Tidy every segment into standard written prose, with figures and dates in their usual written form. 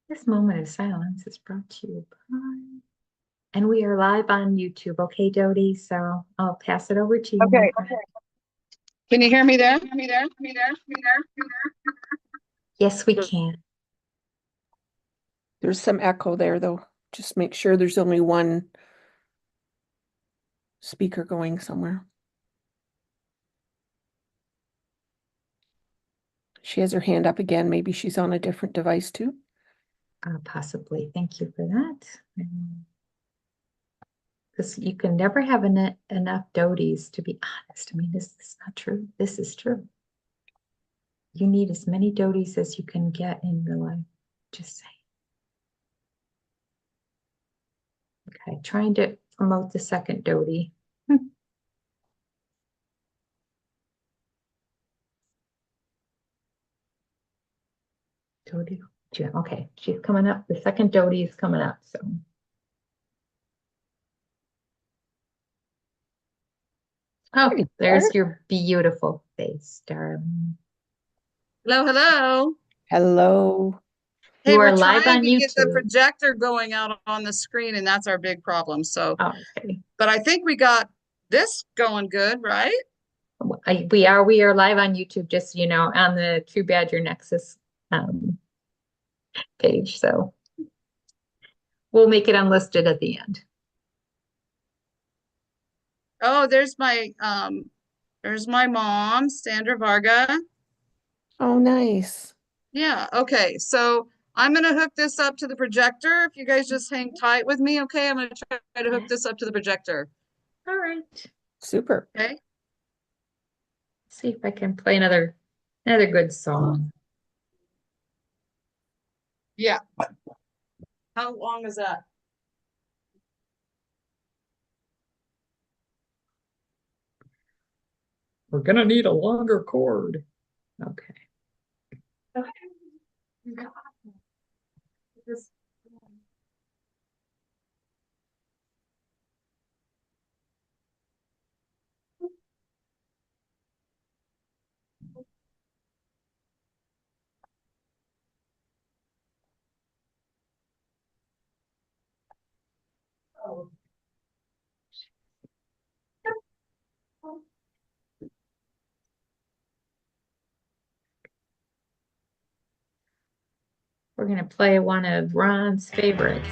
This moment of silence is brought to you by, and we are live on YouTube. Okay, Dodie, so I'll pass it over to you. Okay. Can you hear me there? Yes, we can. There's some echo there, though. Just make sure there's only one speaker going somewhere. She has her hand up again. Maybe she's on a different device too. Possibly. Thank you for that. Because you can never have enough Dodies, to be honest. I mean, this is not true. This is true. You need as many Dodies as you can get in your life. Just saying. Okay, trying to promote the second Dodie. Dodie, okay, she's coming up. The second Dodie is coming up, so. Oh, there's your beautiful face, darling. Hello, hello. Hello. Hey, You we're are live trying on to get the YouTube. projector going out on the screen, and that's our big problem. So, Oh, okay. but I think we got this going good, right? We are live on YouTube, just so you know, on the True Badger Nexus page. So we'll make it unlisted at the end. Oh, there's my mom, Sandra Varga. Oh, nice. Yeah, okay. So I'm gonna hook this up to the projector. If you guys just hang tight with me, okay? I'm gonna try to hook this up to the projector. All right. Super. Okay. See if I can play another good song. Yeah. How long is that? We're gonna need a longer cord. Okay. Okay. We're gonna play one of Ron's favorites.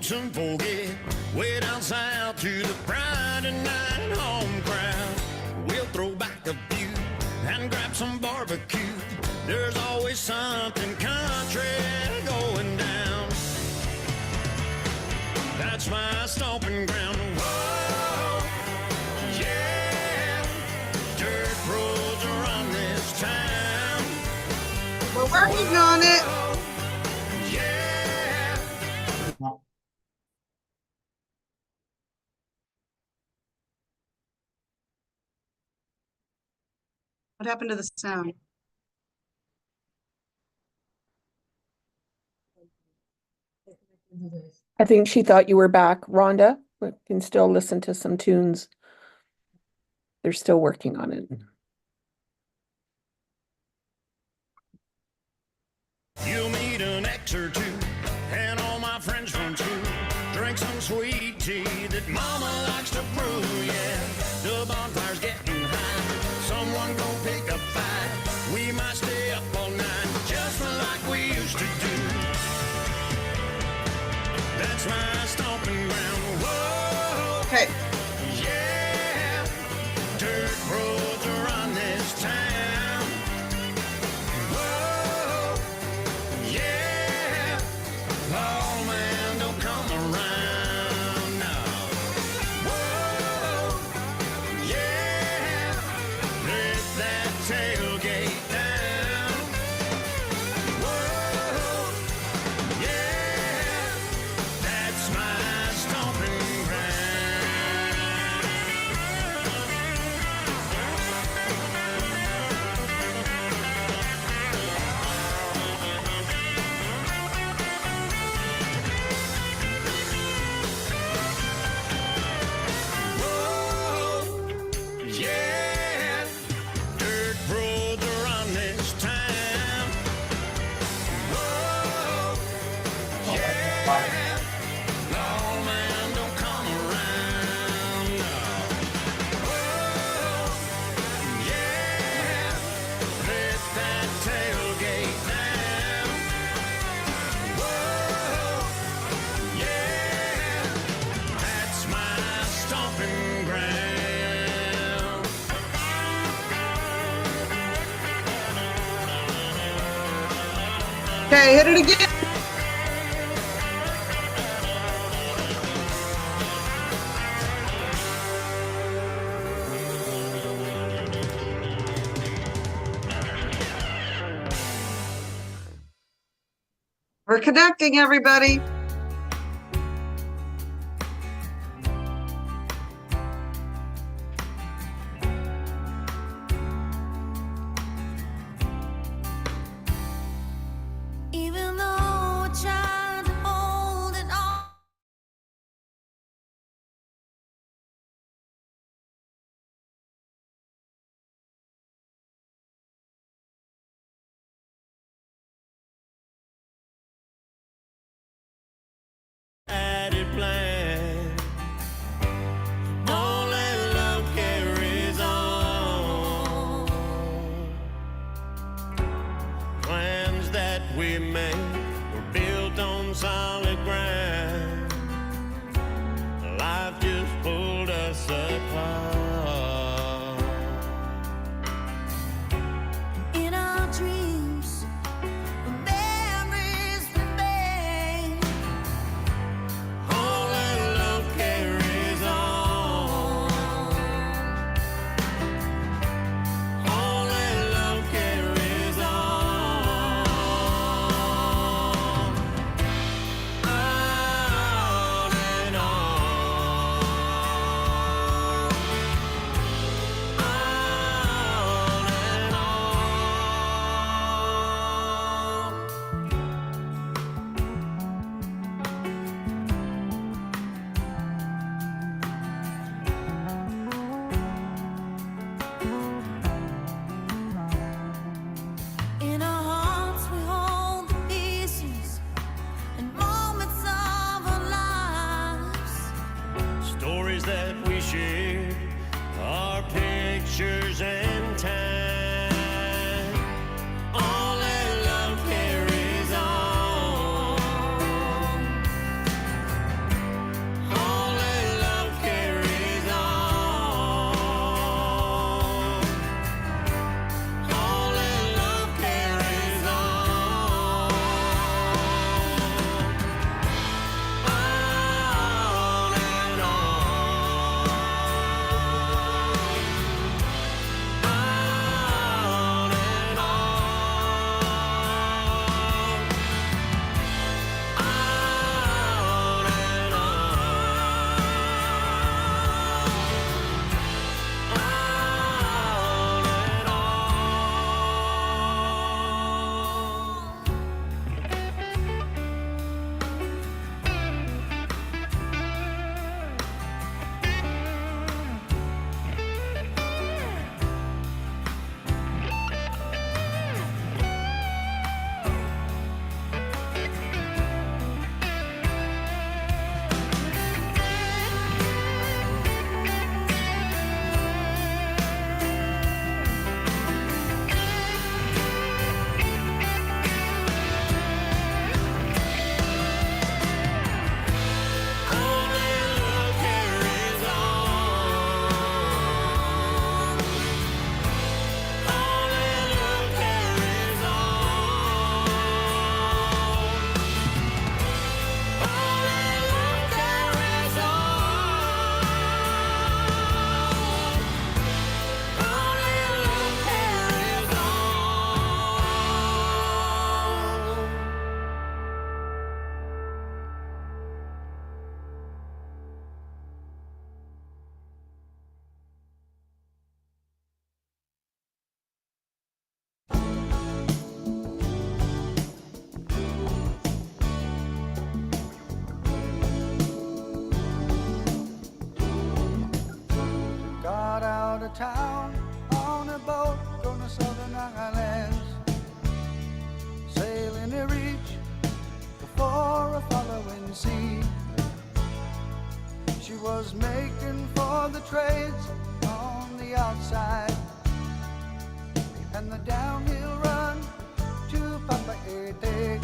Some forget way down south to the Friday night home crowd. We'll throw back a few and grab some barbecue. There's always something country going down. That's my stomping ground. Whoa, yeah, dirt roads around this town. We're working on it. What happened to the sound? I think she thought you were back. Rhonda, we can still listen to some tunes. They're still working on it. You'll meet an ex or two, and all my friends from school. Drink some sweet tea that mama likes to brew, yeah. The bonfire's getting high. Someone go pick a fight. We might stay up all night, just like we used to do. That's my stomping ground. Whoa, Okay. yeah. Dirt roads around this town. Whoa, yeah. Oh man, don't come around now. Whoa, yeah. Let that tailgate down. Whoa, yeah. That's my stomping ground. Okay, hit it again. We're connecting, everybody. Even though I tried to hold it all. Added plan. All that love carries on. Plans that we made were built on solid ground. Life just pulled us apart. In our dreams, the memories remain. All that love carries on. All that love carries on. On and on. On and on. In our hearts, we hold the pieces and moments of our lives. Stories that we shared are pictures and time. All that love carries on. All that love carries on. All that love carries on. On and on. On and on. On and on. All that love carries on. All that love carries on. All that love carries on. All that love carries on. Got out of town on a boat going to Southern Islands, sailing to reach before a following sea. She was making for the trades on the outside and the downhill run to Papa Ete.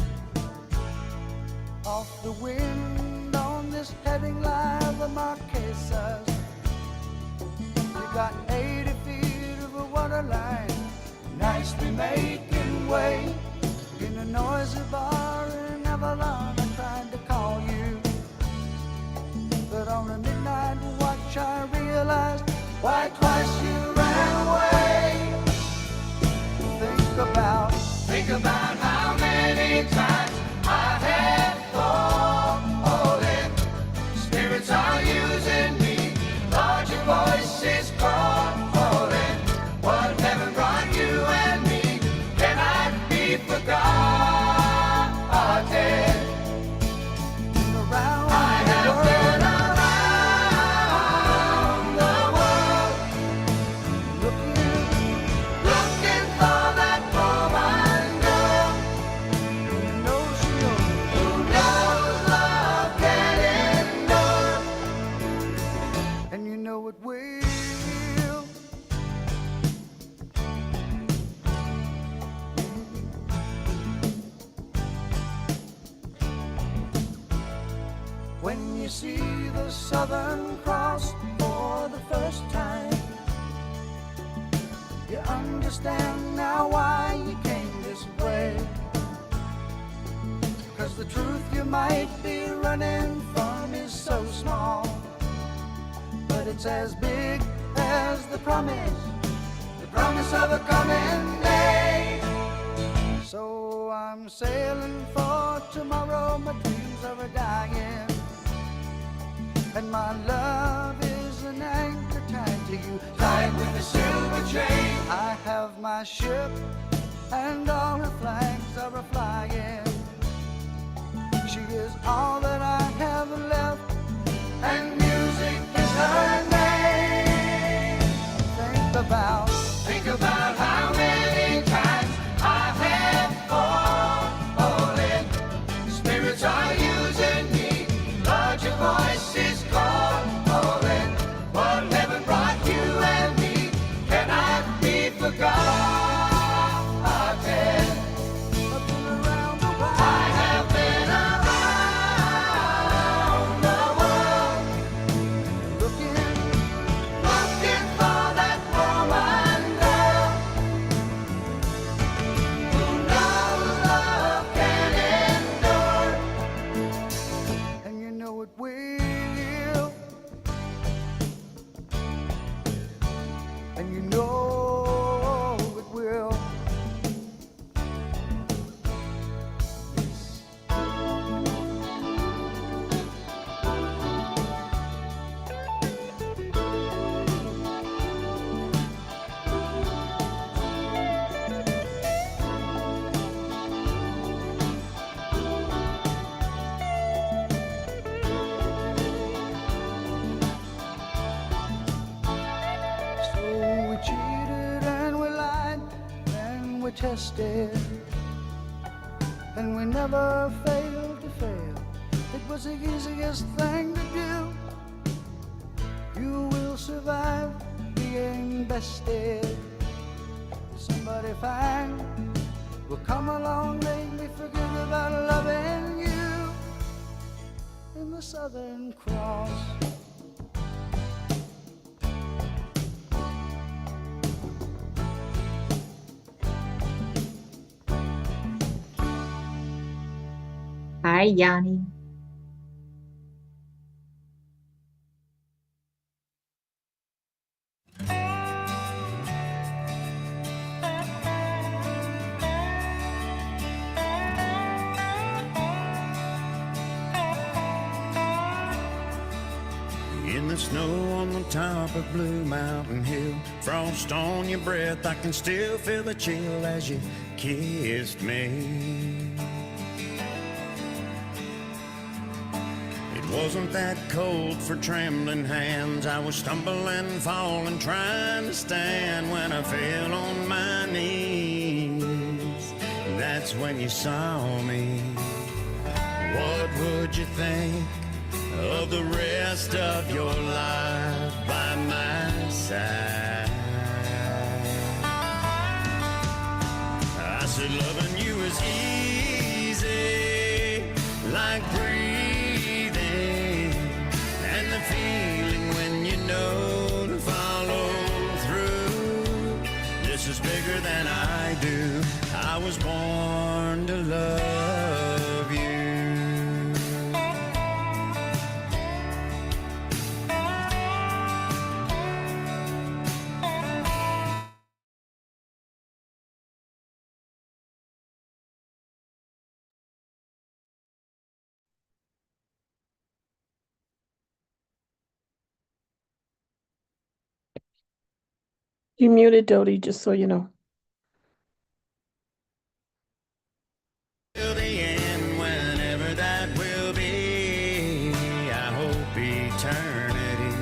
Off the wind on this heading line, the Marquesas. You got 80 feet of a water line, nicely making way in a noisy bar in Avalon, I tried to call you. But on a midnight watch, I realized why twice you ran away. Think about how many times I have fallen. Spirits are using me, Lord, your voice is calling. What heaven brought you and me cannot be forgotten. Around I have been around the world, looking for that woman girl who knows love can endure, and you know it will. When you see the Southern Cross for the first time, you understand now why you came this way. 'Cause the truth you might be running from is so small, but it's as big as the promise of a coming day. So I'm sailing for tomorrow, my dreams are a-dying, and my love is an anchor tied to you, tied with a silver chain. I have my ship, and all her flags are a-flying. She is all that I have left, and music is her name. Think about how many times I have fallen. Spirits are using me, Lord, your voice is calling. What heaven brought you and me cannot be forgotten. I've been around the world. I have been around the world, looking for that woman girl who knows love can endure, and you know it will, and you know it will. So we cheated and we lied and we tested, and we never failed to fail. It was the easiest thing to do. You will survive being bested. Somebody fine will come along, make me forget about loving you in the Southern Cross. Hi, Yanni. In the snow on the top of Blue Mountain Hill, frost on your breath, I can still feel the chill as you kissed me. It wasn't that cold for trembling hands. I was stumbling, falling, trying to stand when I fell on my knees. That's when you saw me. What would you think of the rest of your life by my side? I said loving you is easy, like breathing, and the feeling when you know to follow through. This is bigger than I do. I was born to love You muted Dodie, just so you know. Till the end, whenever that will be. I hope eternity.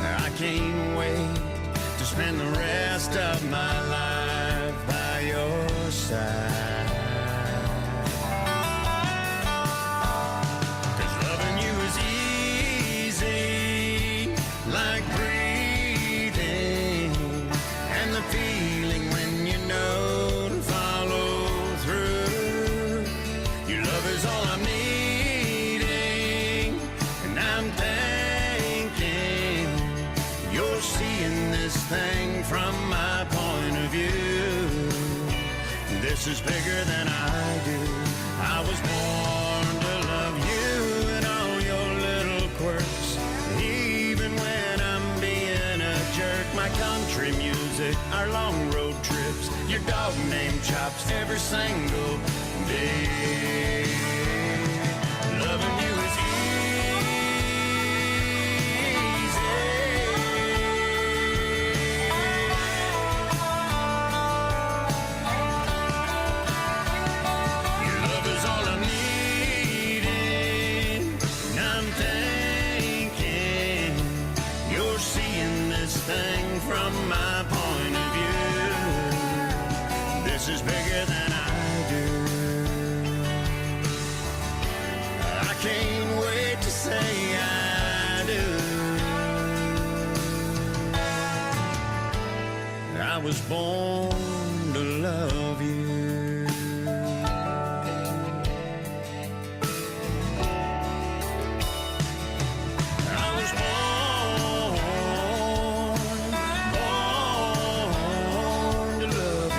I can't wait to spend the rest of my life by your side. 'Cause loving you is easy, like breathing, and the feeling when you know to follow through. Your love is all I'm needing, and I'm thinking you're seeing this thing from my point of view. This is bigger than I do. I was born to love you and all your little quirks. Even when I'm being a jerk, my country music, our long road trips, your dog named Chops every single day. Loving you is Your love is all I'm needing, and I'm thinking you're seeing this thing from my point of view. This is bigger than I do. I can't wait to say I do. I was born to love you. I was born to love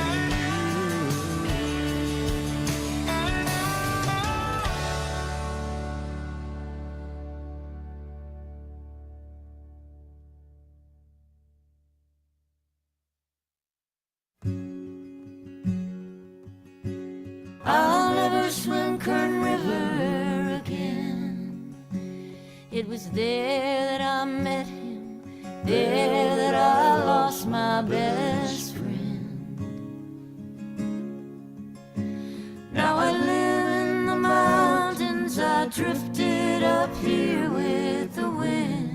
I'll never swim Kern River again. It was there that I met him, there that I lost my best friend. Now I live in the mountains, I drifted up here with the wind.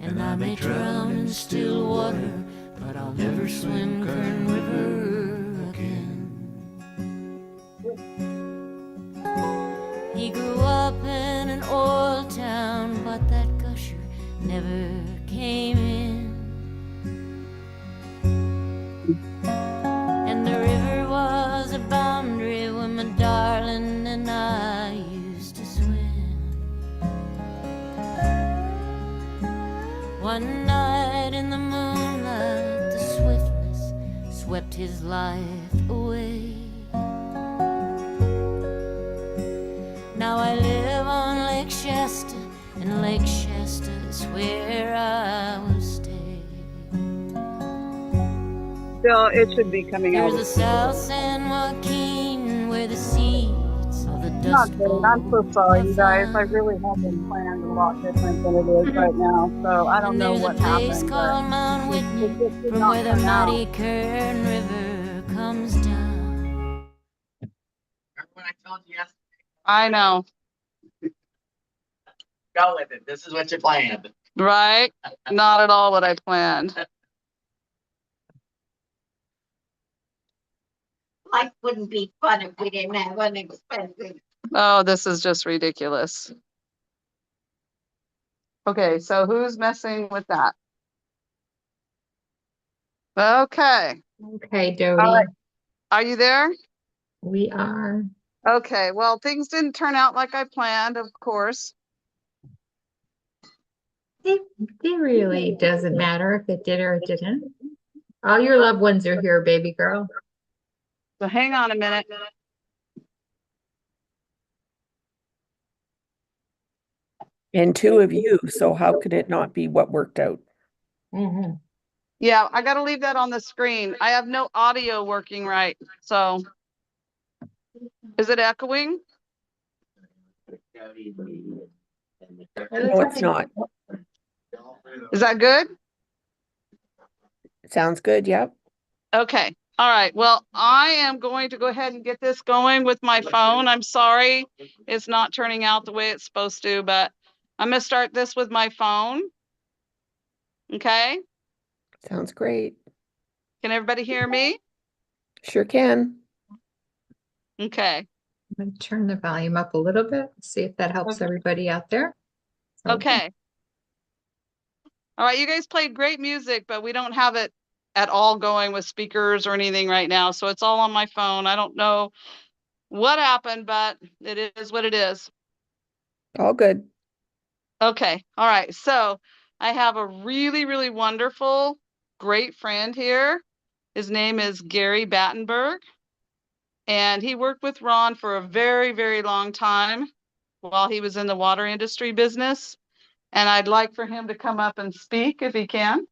And I may drown in still water, but I'll never swim Kern River again. He grew up in an oil town, but that gusher never came in. And the river was a boundary where my darling and I used to swim. One night in the moonlight, the swiftness swept his life away. Now I live on Lake Shasta, and Lake Shasta is where I will stay. Still, it should be coming out. There's a South San Joaquin where the seeds of the Not dust good. bowl I'm so sorry, you guys. I have really have been planned a lot different than it is right now. So I don't And know there's what a place happened. called But Mount Whitney, it just did from not where the come out. mighty Kern River comes down. Remember when I told you yesterday? I know, Go with it. This is what you planned. right? Not at all what I planned. Life wouldn't be fun if we didn't have unexpected. Oh, this is just ridiculous. Okay, so who's messing with that? Okay, Okay, all Dodie, right. Are you there? we are. Okay, well, things didn't turn out like I planned, of course. It really doesn't matter if it did or it didn't. All your loved ones are here, baby girl. So hang on a minute. And two of you, so how could it not be what worked out? Mhm. Yeah, I gotta leave that on the screen. I have no audio working right, so. Is it echoing? No, it's not. Is that good? Sounds good, yep. Okay. All right. Well, I am going to go ahead and get this going with my phone. I'm sorry it's not turning out the way it's supposed to, but I'm going to start this with my phone. Okay. Sounds great. Can everybody hear me? Sure can. Okay. I'm gonna turn the volume up a little bit, see if that helps everybody out there. Okay. All right. You guys played great music, but we don't have it at all going with speakers or anything right now. So it's all on my phone. I don't know what happened, but it is what it is. All good. Okay. All right. So I have a really, really wonderful, great friend here. His name is Gary Battenberg. And he worked with Ron for a very, very long time while he was in the water industry business. And I'd like for him to come up and speak if he can.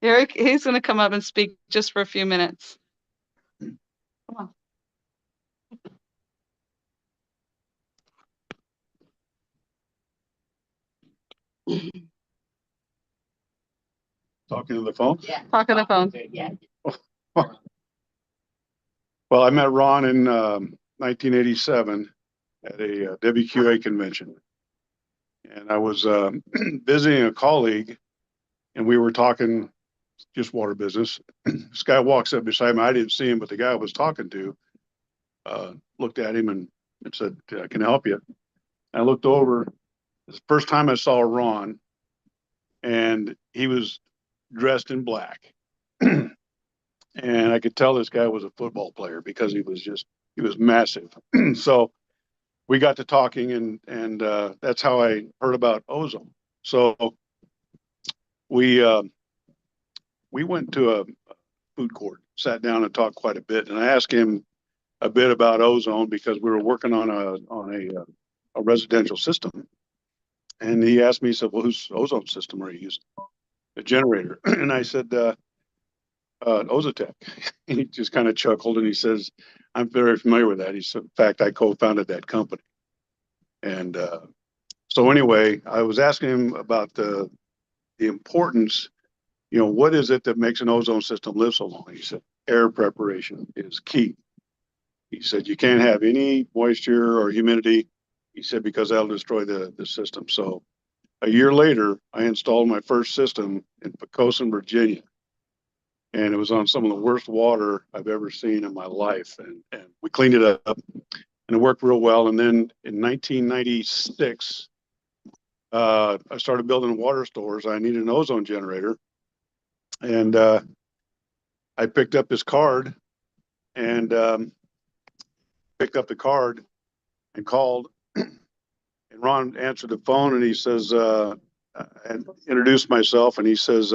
Gary, he's going to come up and speak just for a few minutes. Come on. Talking to the phone? Yeah. Talk on the phone. Yeah. Well, I met Ron in 1987 at a WQA convention. And I was visiting a colleague and we were talking just water business. This guy walks up beside me. I didn't see him, but the guy I was talking to looked at him and said, "Can I help you?" I looked over. It's the first time I saw Ron, and he was dressed in black. And I could tell this guy was a football player because he was massive. So we got to talking and that's how I heard about ozone. So we went to a food court, sat down and talked quite a bit. And I asked him a bit about ozone because we were working on a residential system. And he asked me, he said, "Well, whose ozone system are you using?" A generator. And I said, Ozotec. He just kind of chuckled and he says, "I'm very familiar with that." He said, "In fact, I co-founded that company." And so anyway, I was asking him about the importance, what is it that makes an ozone system live so long? He said, air preparation is key. He said, you can't have any moisture or humidity. He said, because that'll destroy the system. So a year later, I installed my first system in Poquoson, Virginia. And it was on some of the worst water I've ever seen in my life. And we cleaned it up and it worked real well. And then in 1996, I started building water stores. I needed an ozone generator. And I picked up his card and picked up the card and called. And Ron answered the phone and he says, and introduced myself. And he said,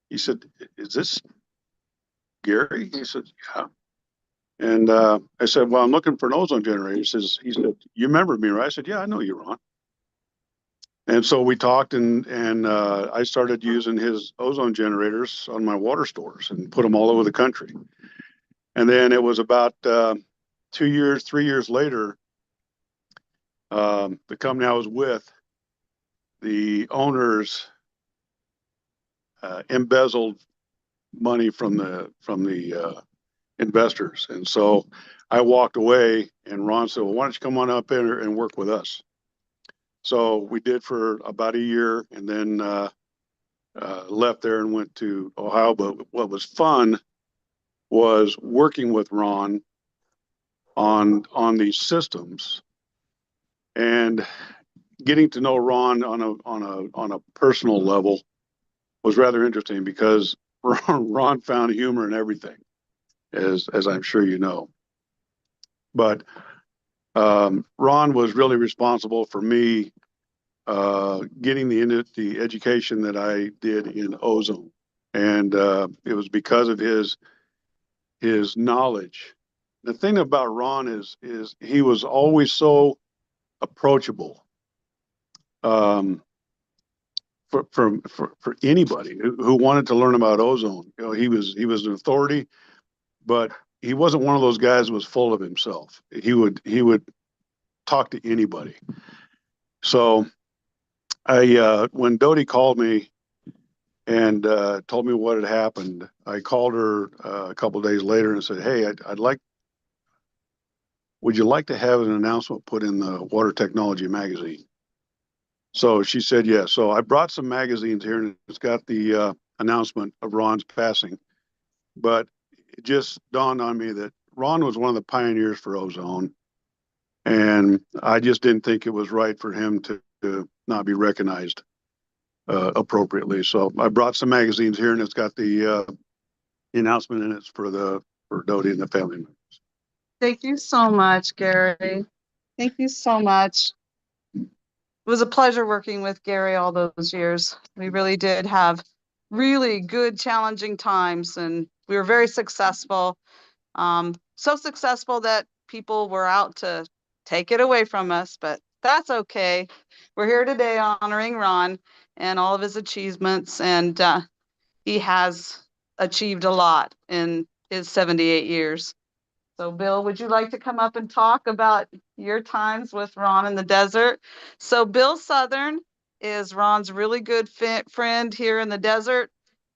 "Is this Gary?" He said, "Yeah." And I said, "Well, I'm looking for an ozone generator." He said, "You remember me, right?" I said, "Yeah, I know you, Ron." And so we talked and I started using his ozone generators on my water stores and put them all over the country. And then it was about 3 years later, the company I was with, the owners embezzled money from the investors. And so I walked away and Ron said, "Well, why don't you come on up here and work with us?" So we did for about a year and then left there and went to Ohio. But what was fun was working with Ron on these systems and getting to know Ron on a personal level was rather interesting because Ron found humor in everything, as I'm sure you know. But Ron was really responsible for me getting the education that I did in ozone, and it was because of his knowledge. The thing about Ron is he was always so approachable for anybody who wanted to learn about ozone. He was an authority, but he wasn't one of those guys who was full of himself. He would talk to anybody. So when Dodie called me and told me what had happened, I called her a couple days later and said, "Hey, would you like to have an announcement put in the Water Technology magazine?" So she said yes. So I brought some magazines here, and it's got the announcement of Ron's passing. But it just dawned on me that Ron was one of the pioneers for ozone, and I just didn't think it was right for him to not be recognized appropriately. So I brought some magazines here, and it's got the announcement in it for Dodie and the family members. Thank you so much, Gary. Thank you so much. It was a pleasure working with Gary all those years. We really did have really good, challenging times, and we were very successful. So successful that people were out to take it away from us, but that's okay. We're here today honoring Ron and all of his achievements, and he has achieved a lot in his 78 years. So Bill, would you like to come up and talk about your times with Ron in the desert? So Bill Southern is Ron's really good friend here in the desert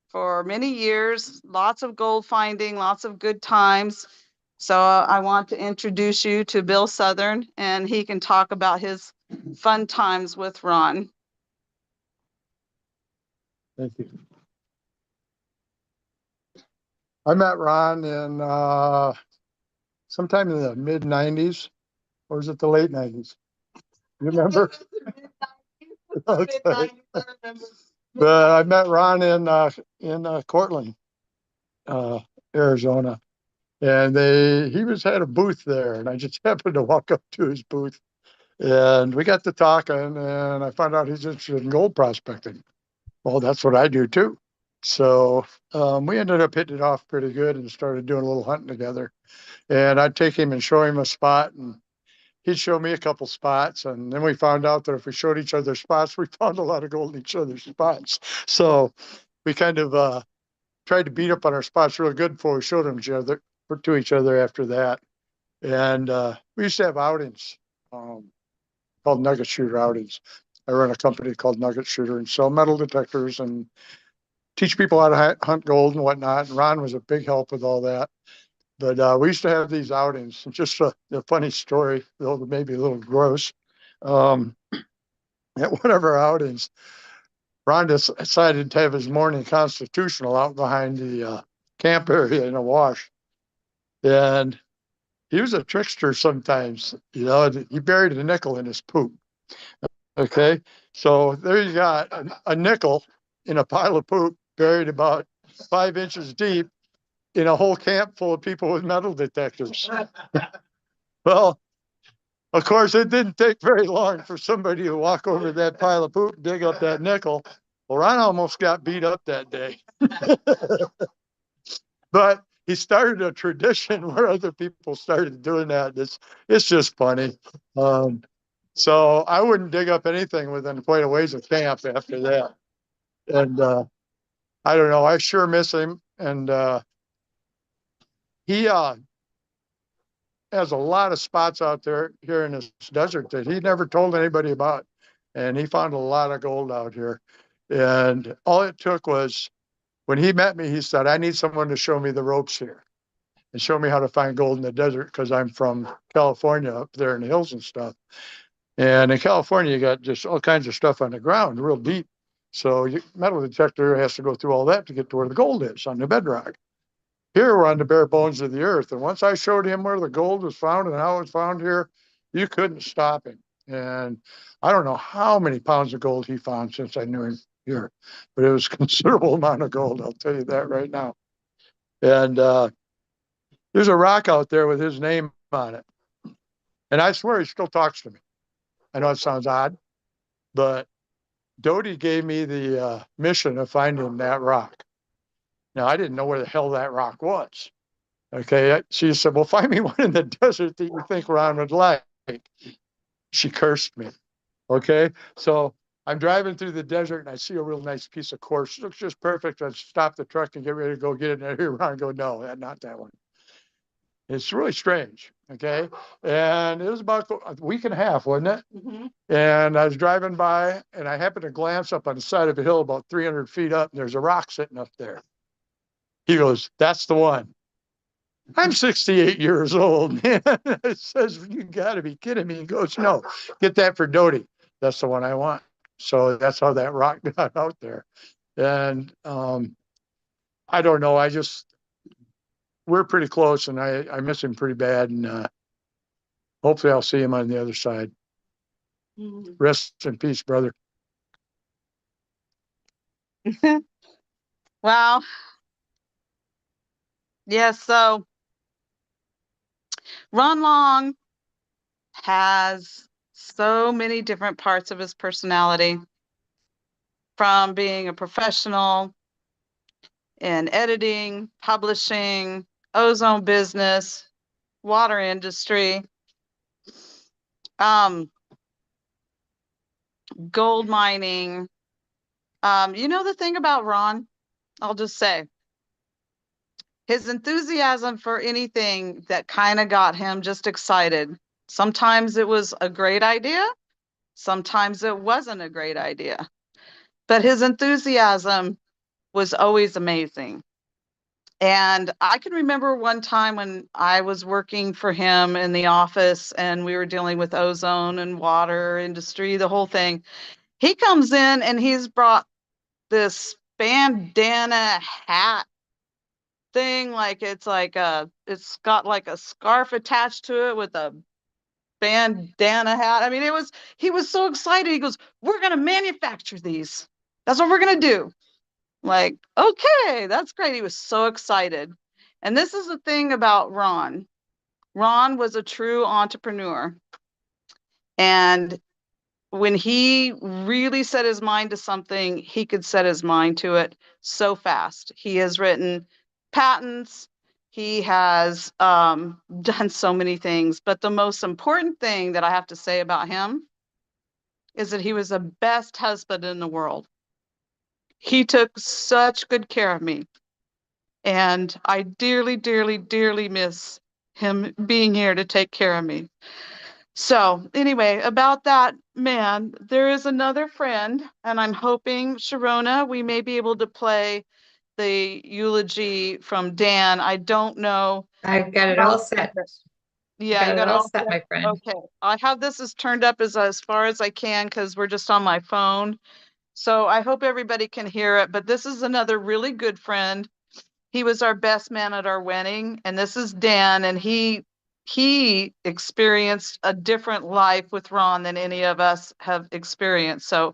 for many years, lots of gold finding, lots of good times. So I want to introduce you to Bill Southern, and he can talk about his fun times with Ron. Thank you. I met Ron in sometime in the mid 90s, or was it the late 90s? You remember? Okay. But I met Ron in Cortland, Arizona, and he had a booth there, and I just happened to walk up to his booth, and we got to talking, and I found out he's interested in gold prospecting. Well, that's what I do too. So we ended up hitting it off pretty good and started doing a little hunting together. And I'd take him and show him a spot, and he'd show me a couple spots. And then we found out that if we showed each other spots, we found a lot of gold in each other's spots. So we kind of tried to beat up on our spots real good before we showed them to each other after that. And we used to have outings called nugget shooter outings. I run a company called Nugget Shooter and sell metal detectors and teach people how to hunt gold and whatnot. And Ron was a big help with all that. But we used to have these outings. And just a funny story, though maybe a little gross. At one of our outings, Ron decided to have his morning constitutional out behind the camp area in a wash. And he was a trickster sometimes. He buried a nickel in his poop. Okay, so there you got a nickel in a pile of poop buried about 5 inches deep in a whole camp full of people with metal detectors. Well, of course, it didn't take very long for somebody to walk over that pile of poop, dig up that nickel. Well, Ron almost got beat up that day. But he started a tradition where other people started doing that. It's just funny. So I wouldn't dig up anything within quite a ways of camp after that. And I don't know, I sure miss him. And he has a lot of spots out there here in this desert that he never told anybody about. And he found a lot of gold out here. And all it took was when he met me, he said, "I need someone to show me the ropes here and show me how to find gold in the desert, because I'm from California up there in the hills and stuff. And in California, you got just all kinds of stuff on the ground, real deep. So metal detector has to go through all that to get to where the gold is on the bedrock. Here we're on the bare bones of the earth. And once I showed him where the gold was found and how it was found here, you couldn't stop him. And I don't know how many pounds of gold he found since I knew him here, but it was a considerable amount of gold. I'll tell you that right now. And there's a rock out there with his name on it. And I swear he still talks to me. I know it sounds odd, but Dodie gave me the mission of finding that rock. Now, I didn't know where the hell that rock was. Okay, she said, "Well, find me one in the desert that you think Ron would like." She cursed me. Okay, so I'm driving through the desert and I see a real nice piece of quartz. It looks just perfect. I stop the truck and get ready to go get it. And I hear Ron go, "No, not that one." It's really strange. Okay, and it was about a week and a half, wasn't it? Mhm. And I was driving by and I happened to glance up on the side of a hill about 300 feet up and there's a rock sitting up there. He goes, "That's the one." I'm 68 years old, man. It says, "You gotta be kidding me." He goes, "No, get that for Dodie. That's the one I want." So that's how that rock got out there. And I don't know. We're pretty close and I miss him pretty bad. And hopefully I'll see him on the other side. Mhm. Rest in peace, brother. Well, yes, so Ron Long has so many different parts of his personality, from being a professional in editing, publishing, ozone business, water industry, um, gold mining. The thing about Ron, I'll just say, his enthusiasm for anything that kind of got him just excited. Sometimes it was a great idea, sometimes it wasn't a great idea, but his enthusiasm was always amazing. And I can remember one time when I was working for him in the office and we were dealing with ozone and water industry, the whole thing. He comes in and he's brought this bandana hat thing, it's got like a scarf attached to it with a bandana hat. I mean, he was so excited. He goes, "We're going to manufacture these. That's what we're going to do." Like, okay, that's great. He was so excited. And this is the thing about Ron. Ron was a true entrepreneur. And when he really set his mind to something, he could set his mind to it so fast. He has written patents. He has done so many things. But the most important thing that I have to say about him is that he was the best husband in the world. He took such good care of me. And I dearly, dearly, dearly miss him being here to take care of me. So anyway, about that man, there is another friend, and I'm hoping, Sharona, we may be able to play the eulogy from Dan. I don't know. I've got it all set. Yeah, you Got it got it all all set, set? my friend. Okay, I have this as turned up as far as I can because we're just on my phone. So I hope everybody can hear it, but this is another really good friend. He was our best man at our wedding, and this is Dan, and he experienced a different life with Ron than any of us have experienced. So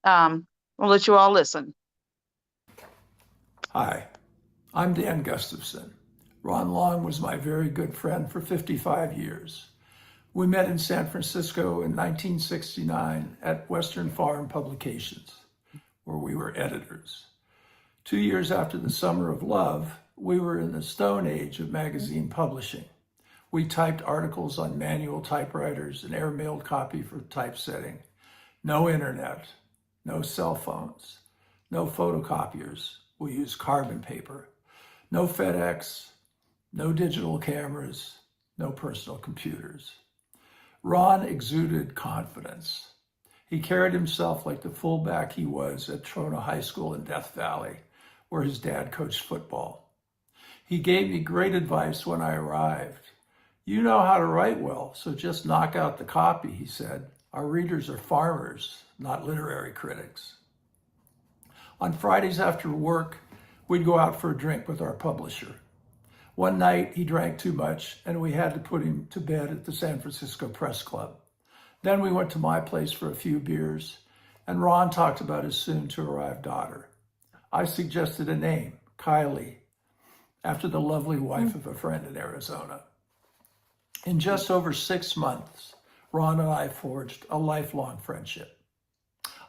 I'll let you all listen. Hi, I'm Dan Gustafson. Ron Long was my very good friend for 55 years. We met in San Francisco in 1969 at Western Farm Publications, where we were editors. 2 years after the Summer of Love, we were in the stone age of magazine publishing. We typed articles on manual typewriters and airmailed copy for typesetting. No internet, no cell phones, no photocopiers. We used carbon paper. No FedEx, no digital cameras, no personal computers. Ron exuded confidence. He carried himself like the fullback he was at Trona High School in Death Valley, where his dad coached football. He gave me great advice when I arrived. "You know how to write well, so just knock out the copy," he said. "Our readers are farmers, not literary critics." On Fridays after work, we'd go out for a drink with our publisher. One night, he drank too much, and we had to put him to bed at the San Francisco Press Club. Then we went to my place for a few beers, and Ron talked about his soon-to-arrive daughter. I suggested a name, Kylie, after the lovely wife of a friend in Arizona. In just over 6 months, Ron and I forged a lifelong friendship.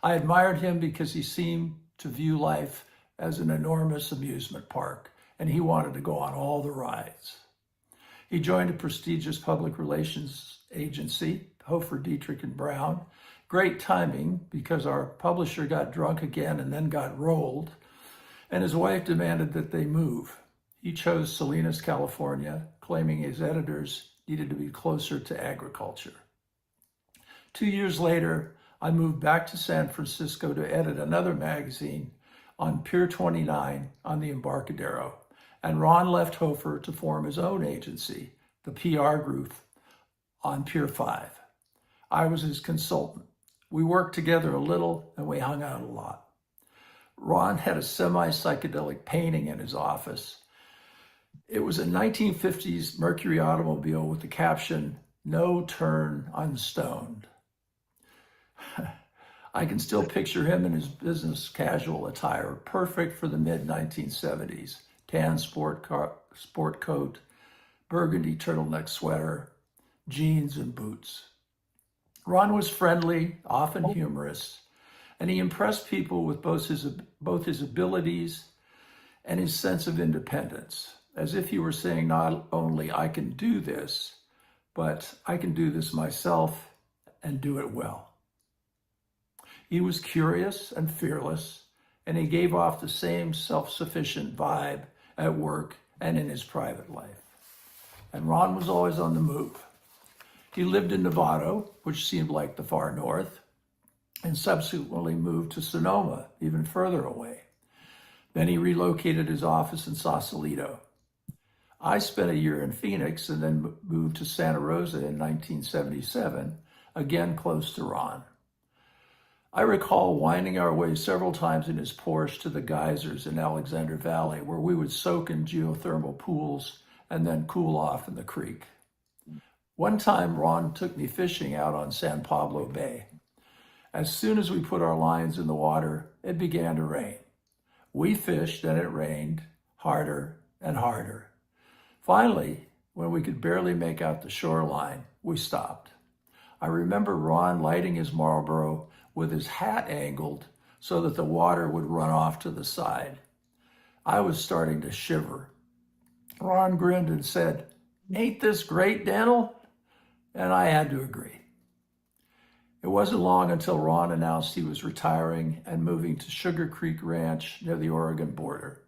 I admired him because he seemed to view life as an enormous amusement park, and he wanted to go on all the rides. He joined a prestigious public relations agency, Hofer, Dietrich and Brown. Great timing because our publisher got drunk again and then got rolled, and his wife demanded that they move. He chose Salinas, California, claiming his editors needed to be closer to agriculture. 2 years later, I moved back to San Francisco to edit another magazine on Pier 29 on the Embarcadero, and Ron left Hofer to form his own agency, the PR Group, on Pier 5. I was his consultant. We worked together a little and we hung out a lot. Ron had a semi-psychedelic painting in his office. It was a 1950s Mercury automobile with the caption, "No turn unstoned." I can still picture him in his business casual attire, perfect for the mid-1970s. Tan sport coat, burgundy turtleneck sweater, jeans and boots. Ron was friendly, often humorous, and he impressed people with both his abilities and his sense of independence, as if he were saying not only I can do this, but I can do this myself and do it well. He was curious and fearless, and he gave off the same self-sufficient vibe at work and in his private life. And Ron was always on the move. He lived in Novato, which seemed like the far north, and subsequently moved to Sonoma, even further away. Then he relocated his office in Sausalito. I spent a year in Phoenix and then moved to Santa Rosa in 1977, again close to Ron. I recall winding our way several times in his Porsche to the geysers in Alexander Valley, where we would soak in geothermal pools and then cool off in the creek. One time, Ron took me fishing out on San Pablo Bay. As soon as we put our lines in the water, it began to rain. We fished and it rained harder and harder. Finally, when we could barely make out the shoreline, we stopped. I remember Ron lighting his Marlboro with his hat angled so that the water would run off to the side. I was starting to shiver. Ron grinned and said, "Ain't this great, Daniel?" And I had to agree. It wasn't long until Ron announced he was retiring and moving to Sugar Creek Ranch near the Oregon border.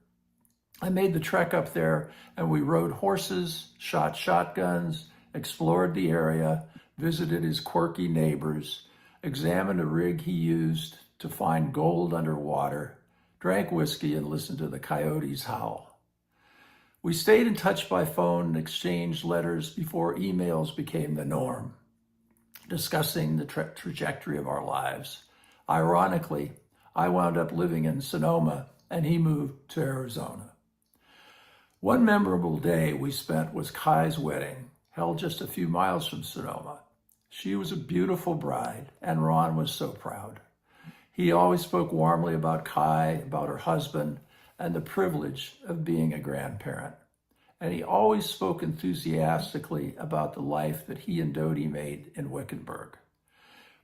I made the trek up there and we rode horses, shot shotguns, explored the area, visited his quirky neighbors, examined a rig he used to find gold underwater, drank whiskey, and listened to the coyotes howl. We stayed in touch by phone and exchanged letters before emails became the norm, discussing the trajectory of our lives. Ironically, I wound up living in Sonoma and he moved to Arizona. One memorable day we spent was Kai's wedding, held just a few miles from Sonoma. She was a beautiful bride, and Ron was so proud. He always spoke warmly about Kai, about her husband, and the privilege of being a grandparent. And he always spoke enthusiastically about the life that he and Dodie made in Wickenburg.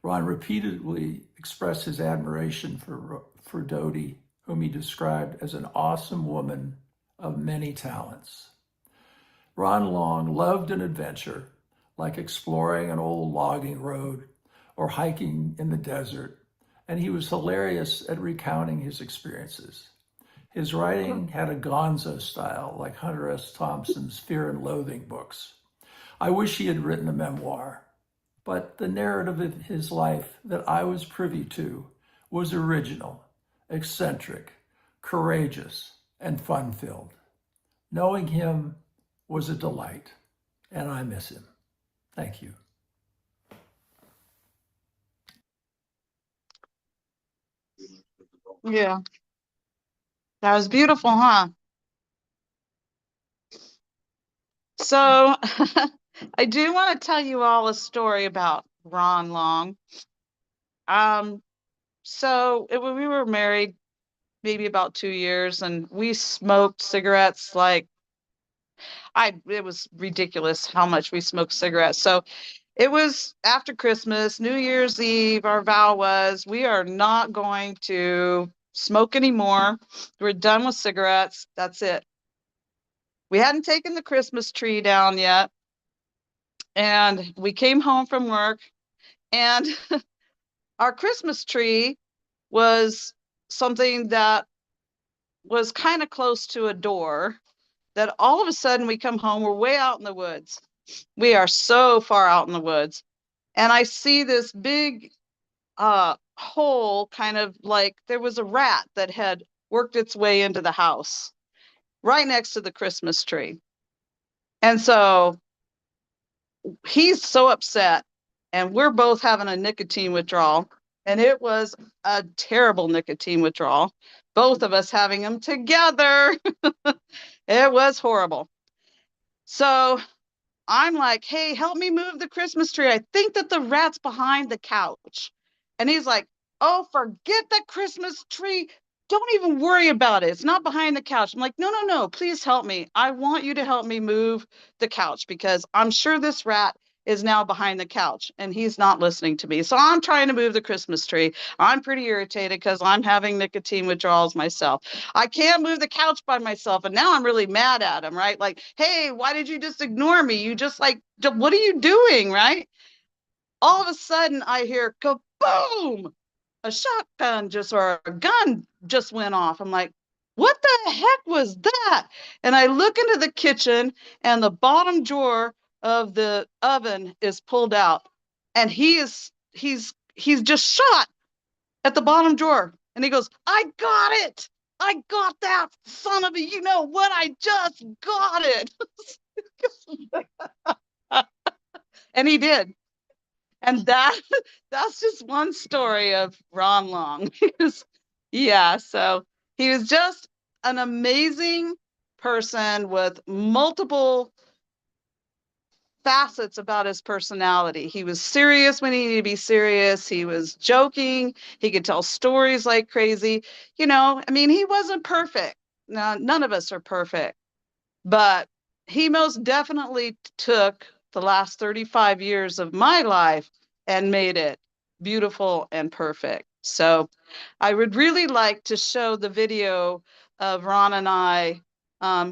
Ron repeatedly expressed his admiration for Dodie, whom he described as an awesome woman of many talents. Ron Long loved an adventure, like exploring an old logging road or hiking in the desert, and he was hilarious at recounting his experiences. His writing had a gonzo style, like Hunter S. Thompson's Fear and Loathing books. I wish he had written a memoir, but the narrative of his life that I was privy to was original, eccentric, courageous, and fun-filled. Knowing him was a delight, and I miss him. Thank you. Yeah. That was beautiful, huh? So I do want to tell you all a story about Ron Long. When we were married maybe about 2 years, and we smoked cigarettes like it was ridiculous how much we smoked cigarettes. So it was after Christmas, New Year's Eve. Our vow was we are not going to smoke anymore. We're done with cigarettes. That's it. We hadn't taken the Christmas tree down yet. And we came home from work, and our Christmas tree was something that was kind of close to a door that all of a sudden we come home, we're way out in the woods. We are so far out in the woods. And I see this big hole, kind of like there was a rat that had worked its way into the house right next to the Christmas tree. And so he's so upset, and we're both having a nicotine withdrawal, and it was a terrible nicotine withdrawal, both of us having them together. It was horrible. So I'm like, hey, help me move the Christmas tree. I think that the rat's behind the couch. And he's like, oh, forget the Christmas tree. Don't even worry about it. It's not behind the couch. I'm like, no, please help me. I want you to help me move the couch because I'm sure this rat is now behind the couch and he's not listening to me. So I'm trying to move the Christmas tree. I'm pretty irritated because I'm having nicotine withdrawals myself. I can't move the couch by myself. And now I'm really mad at him, right? Like, hey, why did you just ignore me? You just like, what are you doing, right? All of a sudden I hear kaboom, a shotgun or a gun just went off. I'm like, what the heck was that? And I look into the kitchen and the bottom drawer of the oven is pulled out and he's just shot at the bottom drawer. And he goes, I got it. I got that son of a, you know what? I just got it. And he did. And that's just one story of Ron Long. Yeah, so he was just an amazing person with multiple facets about his personality. He was serious when he needed to be serious. He was joking. He could tell stories like crazy. You know, I mean, he wasn't perfect. No, none of us are perfect. But he most definitely took the last 35 years of my life and made it beautiful and perfect. So I would really like to show the video of Ron and I,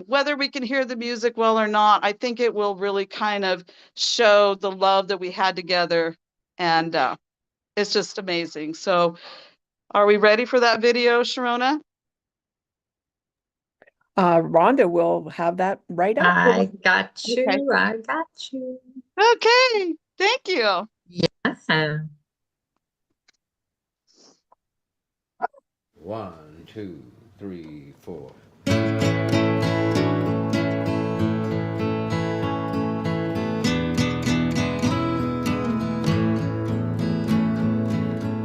whether we can hear the music well or not. I think it will really kind of show the love that we had together. And it's just amazing. So are we ready for that video, Sharona? Rhonda will have that right up. I got you. Okay. I got you. Okay, thank you. Yeah. 1, 2, 3, 4.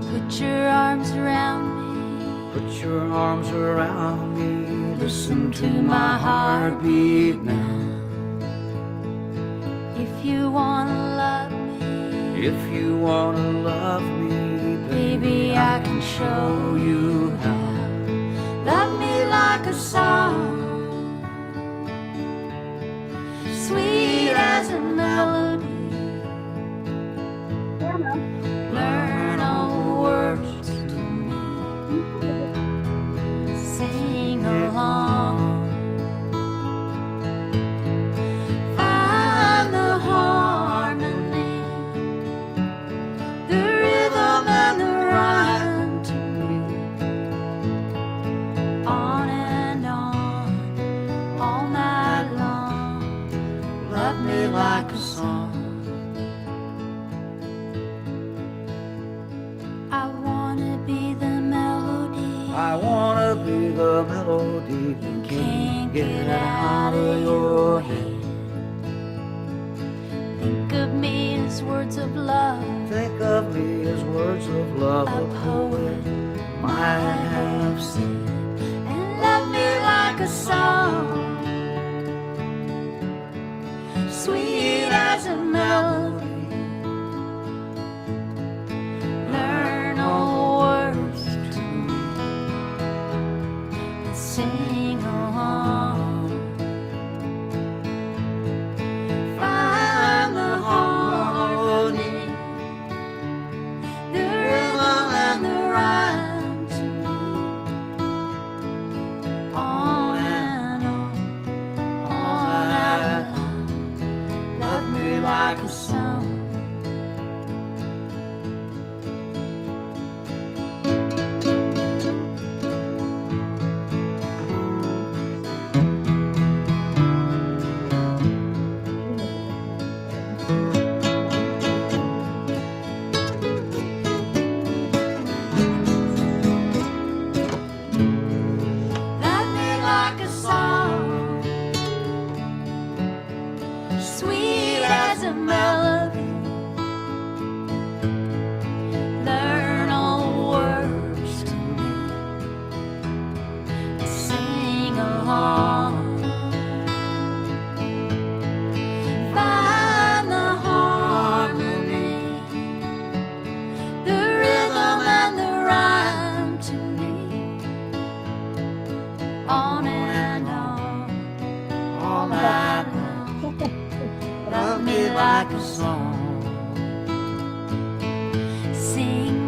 Put your arms around me. Put your arms around me. Listen to my heartbeat now. If you wanna love me, If you wanna love me, baby, I can show you how. Love me like a song, sweet as a melody. Learn all the words to me. Sing along. Find the harmony, the rhythm and the rhyme to me. On and on, all night long. Love me like a song. I wanna be the melody. I wanna be the melody you can't get out of your head. Think of me as words of love, Think of me as words of love a poet might have said. and love me like a song, sweet as a melody. Learn all the words to me and sing along. Find the harmony, the rhythm and the rhyme to me. On and on,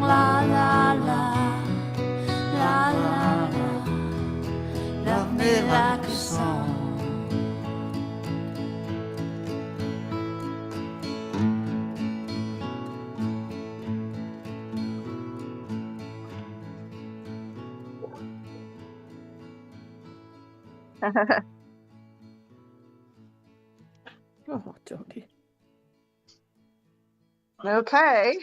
La la la, la la la. Love me like a song. Oh, Jody. Okay.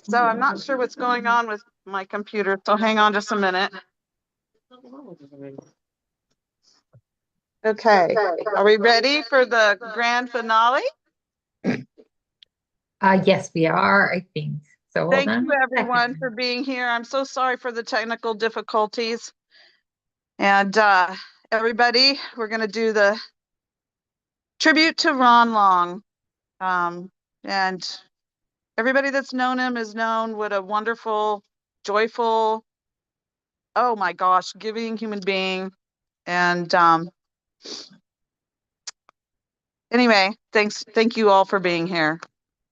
So I'm not sure what's going on with my computer, so hang on just a minute. Okay, are we ready for the grand finale? Yes, we are, I think. So hold Thank on you, one everyone, second. for being here. I'm so sorry for the technical difficulties. And everybody, we're going to do the tribute to Ron Long. And everybody that's known him has known what a wonderful, joyful, oh my gosh, giving human being. And anyway, thank you all for being here.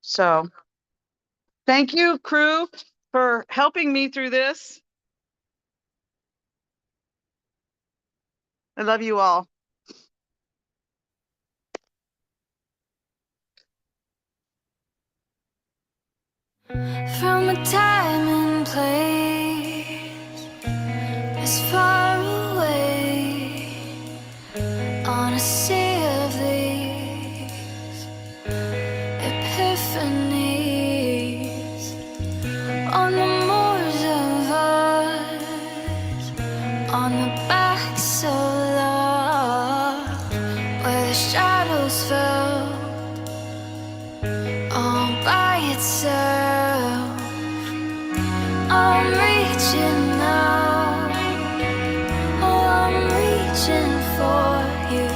So thank you, crew, for helping me through this. I love you all. From a time and place as far away on a sea of these epiphanies, on the moors of us, on the backs of love, where the shadows fell all by itself. I'm reaching now, oh, I'm reaching for you,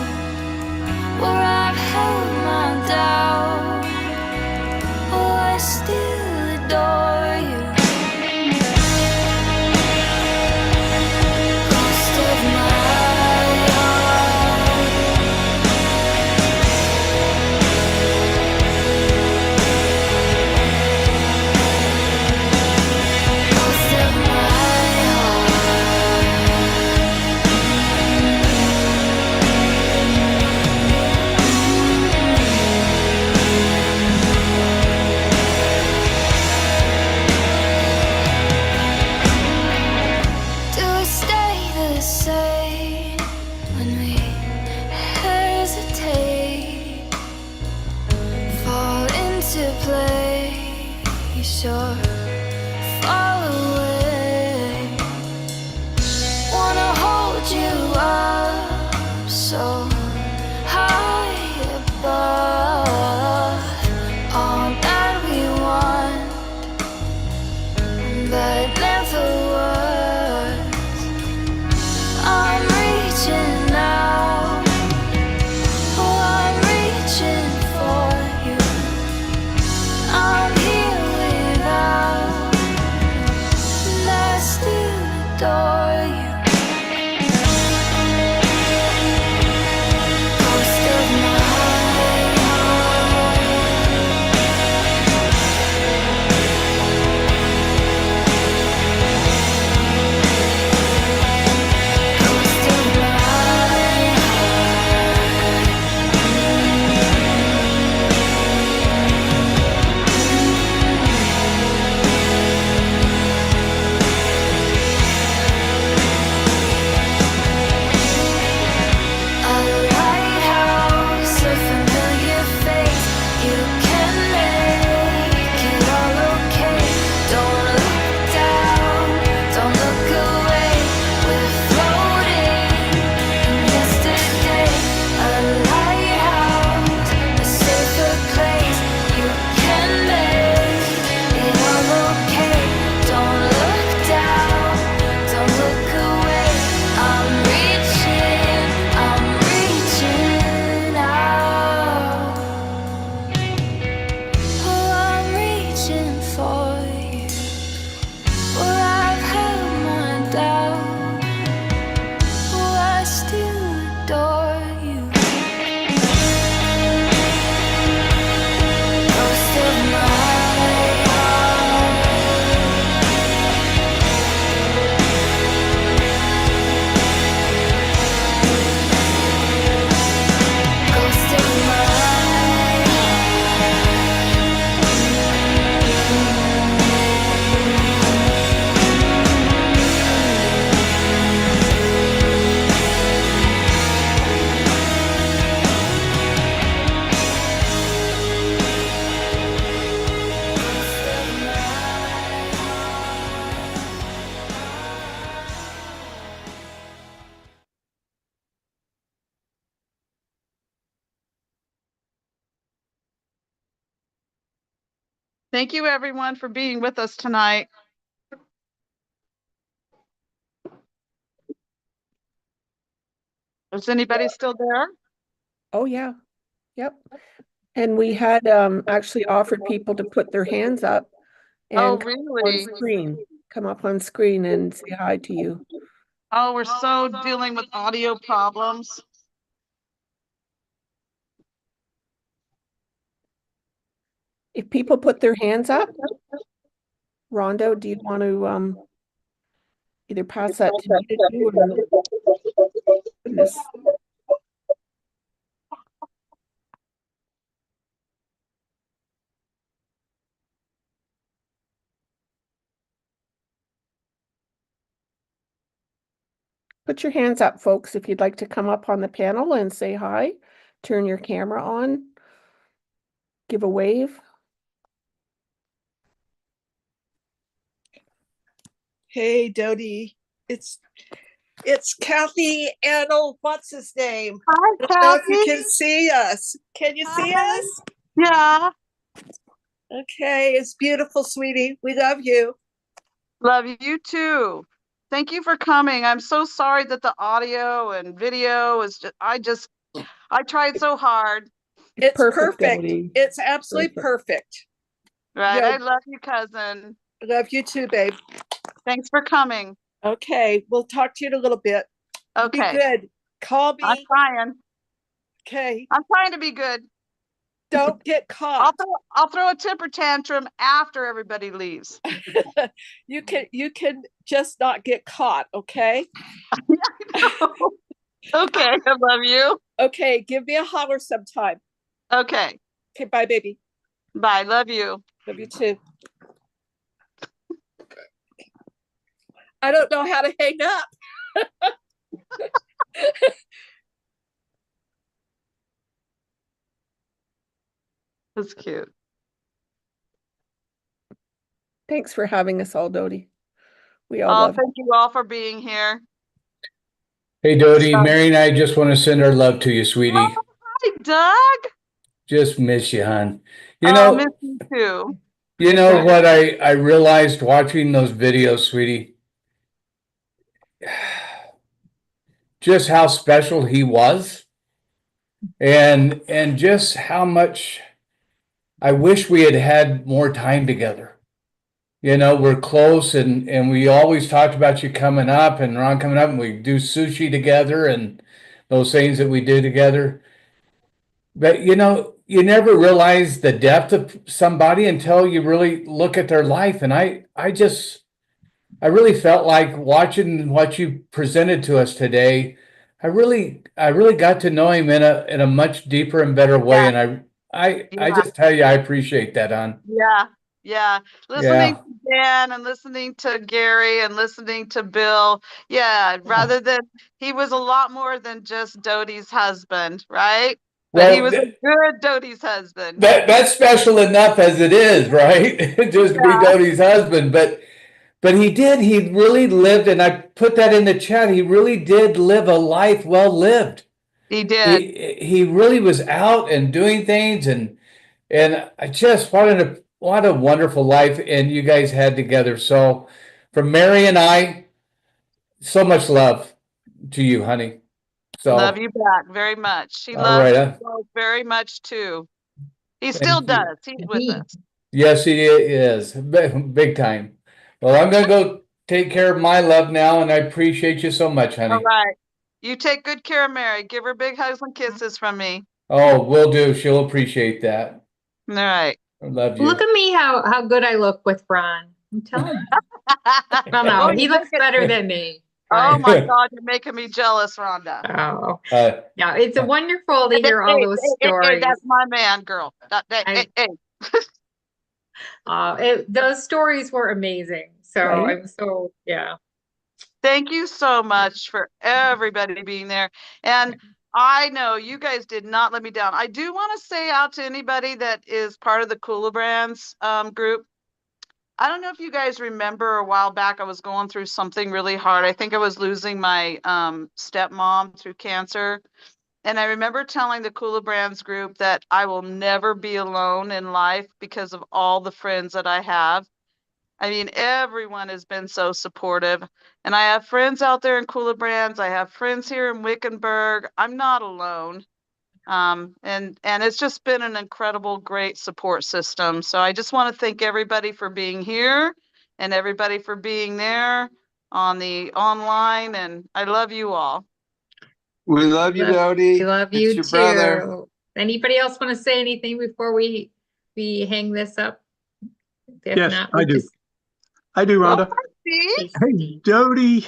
where I've held my doubt, oh, I still adore you. Ghost of my heart, ghost of my do we stay the same when we hesitate, fall into place, or fall away? Wanna hold you up so high above, all that we want but never was. I'm reaching now, oh, I'm reaching for you. I'm here without Thank you, everyone, for being with us tonight. Is anybody still there? Oh, yeah. Yep. And we had actually offered people to put their hands up Oh, and really? come up on screen and say hi to you. Oh, we're so dealing with audio problems. If people put their hands up, Rhonda, do you want to either pass that to me to do or goodness. Put your hands up, folks, if you'd like to come up on the panel and say hi. Turn your camera on. Give a wave. Hey, Dodie. It's Kathy and what's his name? Hi, I don't know if you Kathy. can see us. Can you see us? Yeah. Okay, it's beautiful, sweetie. We love you. Love you too. Thank you for coming. I'm so sorry that the audio and video is I tried so hard. It's perfect. Dodie. It's absolutely perfect. Right. Yo, I love you, cousin. love you too, babe. Thanks for coming. Okay, we'll talk to you in a little bit. Okay. Be good. Call I'm me. trying. Okay. I'm trying to be good. Don't get caught. I'll throw a temper tantrum after everybody leaves. You can just not get caught, okay? Okay, I love you. Okay, give me a holler sometime. Okay. Okay, bye, baby. Bye. Love you. Love you too. I don't know how to hang up. That's cute. Thanks for having us all, Dodie. We all love Thank you all for being here. Hey, Dodie, Mary and I just want to send our love to you, sweetie. Oh, hi, Doug. Just miss you, hon. Miss you too. You know what I realized watching those videos, sweetie? Just how special he was and just how much I wish we had had more time together. We're close and we always talked about you coming up and Ron coming up and we do sushi together and those things that we do together. But you never realize the depth of somebody until you really look at their life. And I really felt like watching what you presented to us today. I really got to know him in a much deeper and better way. Yeah. And I Yeah. just tell you, I appreciate that, hon. Yeah. Yeah. Listening to Dan and listening to Gary and listening to Bill. Yeah. Rather than he was a lot more than just Dodie's husband, right? But he was a good Dodie's husband. That's special enough as it is, right? Just to be Dodie's husband. But he really lived, and I put that in the chat. He really did live a life well lived. He did. He really was out and doing things, and I just what a wonderful life, and you guys had together. So, from Mary and I, so much love to you, honey. So Love you back very much. She all loves right, you both very much too. He Thank still you. does. He's with us. Yes, he is big time. Well, I'm gonna go take care of my love now, and I appreciate you so much, honey. All right. You take good care of Mary. Give her big hugs and kisses from me. Oh, will do. She'll appreciate that. All right. I love you. Look at me, how good I look with Ron. I'm telling you. Well, no, Oh, he you're looks making- better than me. Oh my God, you're making me jealous, Rhonda. Oh, yeah, it's wonderful to hear all those Hey, stories. that's my man, girl. Those stories were amazing. So Right. I'm so, yeah. Thank you so much for everybody being there. And I know you guys did not let me down. I do want to say out to anybody that is part of the Kula Brands group. I don't know if you guys remember a while back, I was going through something really hard. I think I was losing my stepmom through cancer. And I remember telling the Kula Brands group that I will never be alone in life because of all the friends that I have. I mean, everyone has been so supportive. And I have friends out there in Kula Brands. I have friends here in Wickenburg. I'm not alone. And it's just been an incredible, great support system. So I just want to thank everybody for being here and everybody for being there on the online. And I love you all. We love you, Dodie. We love It's you your too. brother. Anybody else want to say anything before we hang this up? If Yes, not, I we do. just I do, Rhonda. Steve? Hey, Dodie,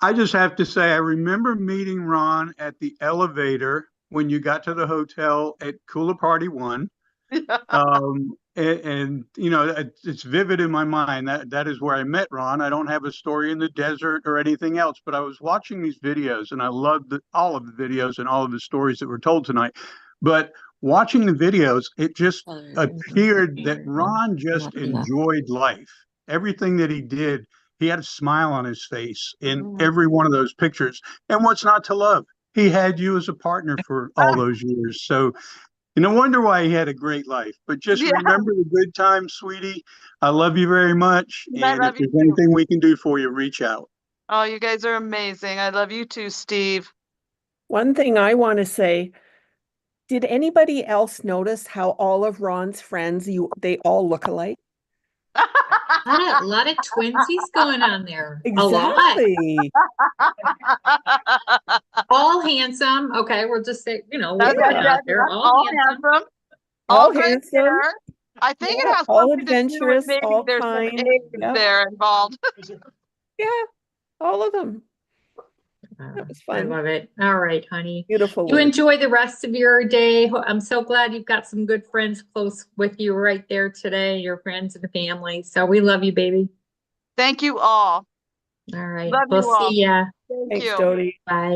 I just have to say, I remember meeting Ron at the elevator when you got to the hotel at Kula Party 1. And you know, it's vivid in my mind that is where I met Ron. I don't have a story in the desert or anything else, but I was watching these videos and I loved all of the videos and all of the stories that were told tonight. But watching the videos, it just appeared that Ron just enjoyed life. Everything that he did, he had a smile on his face in every one of those pictures. And what's not to love? He had you as a partner for all those years. So no wonder why he had a great life. But just remember the good times, sweetie. I love you very much. I And love if you there's too. anything we can do for you, reach out. Oh, you guys are amazing. I love you too, Steve. One thing I want to say, did anybody else notice how all of Ron's friends, they all look alike? a lot of twinsies going on there. Exactly. All handsome. Okay, we'll just say, we'll That's put it out there. All handsome. All great handsome. hair. I think it has all something to do with adventurous, maybe all there's some kind. age Yep. there involved. Yeah, all of them. That was I fun. love it. All right, honey. Beautiful. You work. enjoy the rest of your day. I'm so glad you've got some good friends close with you right there today, your friends and the family. So we love you, baby. Thank you all. All right. Love We'll you all. see ya. Thank Thanks, you. Dodie. Bye.